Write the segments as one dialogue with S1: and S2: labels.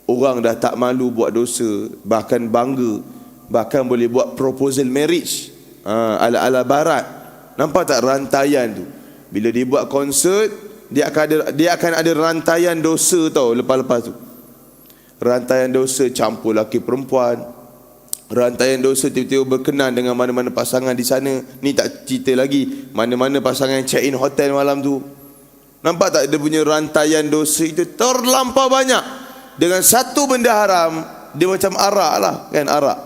S1: orang dah tak malu buat dosa, bahkan bangga, bahkan boleh buat proposal marriage ala-ala barat. Nampak tak rantaian tu? Bila dia buat konsert, dia akan ada rantaian dosa tau lepas-lepas tu. Rantaian dosa campur laki perempuan, rantaian dosa tiba-tiba berkenan dengan mana-mana pasangan di sana. Ni tak cerita lagi mana-mana pasangan check in hotel malam tu. Nampak tak dia punya rantaian dosa itu terlampau banyak. Dengan satu benda haram, dia macam arak lah kan, arak.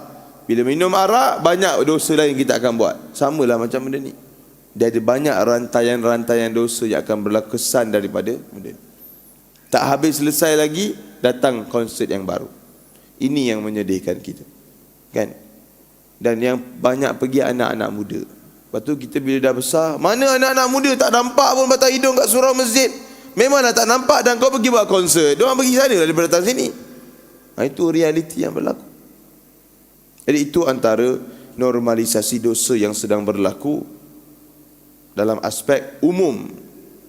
S1: Bila minum arak, banyak dosa lain kita akan buat. Samalah macam benda ni. Dia ada banyak rantaian-rantaian dosa yang akan berlaku kesan daripada benda ni. Tak habis selesai lagi, datang konsert yang baru. Ini yang menyedihkan kita, kan? Dan yang banyak pergi anak-anak muda. Lepas tu kita bila dah besar, mana anak-anak muda tak nampak pun batang hidung kat surau masjid. Memanglah tak nampak, dan kau pergi buat konsert. Diorang pergi sana daripada datang sini. Itu realiti yang berlaku. Jadi itu antara normalisasi dosa yang sedang berlaku dalam aspek umum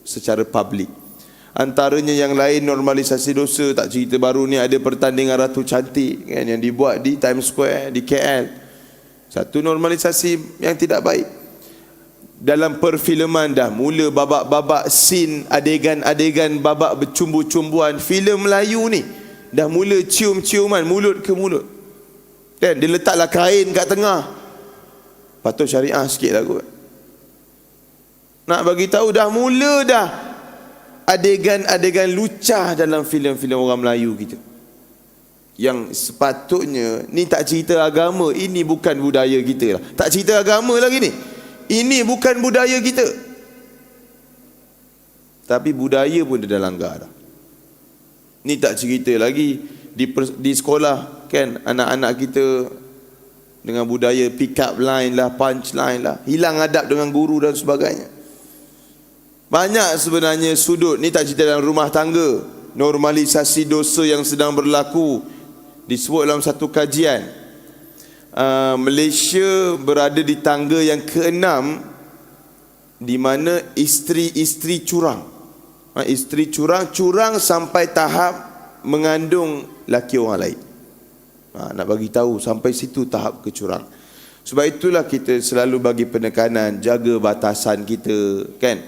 S1: secara publik. Antaranya yang lain normalisasi dosa, tak cerita baru ni ada pertandingan Ratu Cantik kan, yang dibuat di Times Square di KL. Satu normalisasi yang tidak baik. Dalam perfilman dah mula babak-babak scene, adegan-adegan babak bercumbu-cumbuan. Filem Melayu ni dah mula cium-ciuman mulut ke mulut. Dan dia letaklah kain kat tengah. Patut syariah sikit lah kot. Nak bagi tahu dah mula dah adegan-adegan lucah dalam filem-filem orang Melayu kita. Yang sepatutnya ni tak cerita agama, ini bukan budaya kita lah. Tak cerita agama lagi ni. Ini bukan budaya kita. Tapi budaya pun dia dah langgar dah. Ni tak cerita lagi di sekolah kan, anak-anak kita dengan budaya pick up line lah, punch line lah, hilang adab dengan guru dan sebagainya. Banyak sebenarnya sudut. Ni tak cerita dalam rumah tangga. Normalisasi dosa yang sedang berlaku. Disebut dalam satu kajian, Malaysia berada di tangga yang ke-6 di mana isteri-isteri curang. Isteri curang sampai tahap mengandung laki orang lain. Nak bagi tahu sampai situ tahap kecurang. Sebab itulah kita selalu bagi penekanan, jaga batasan kita, kan?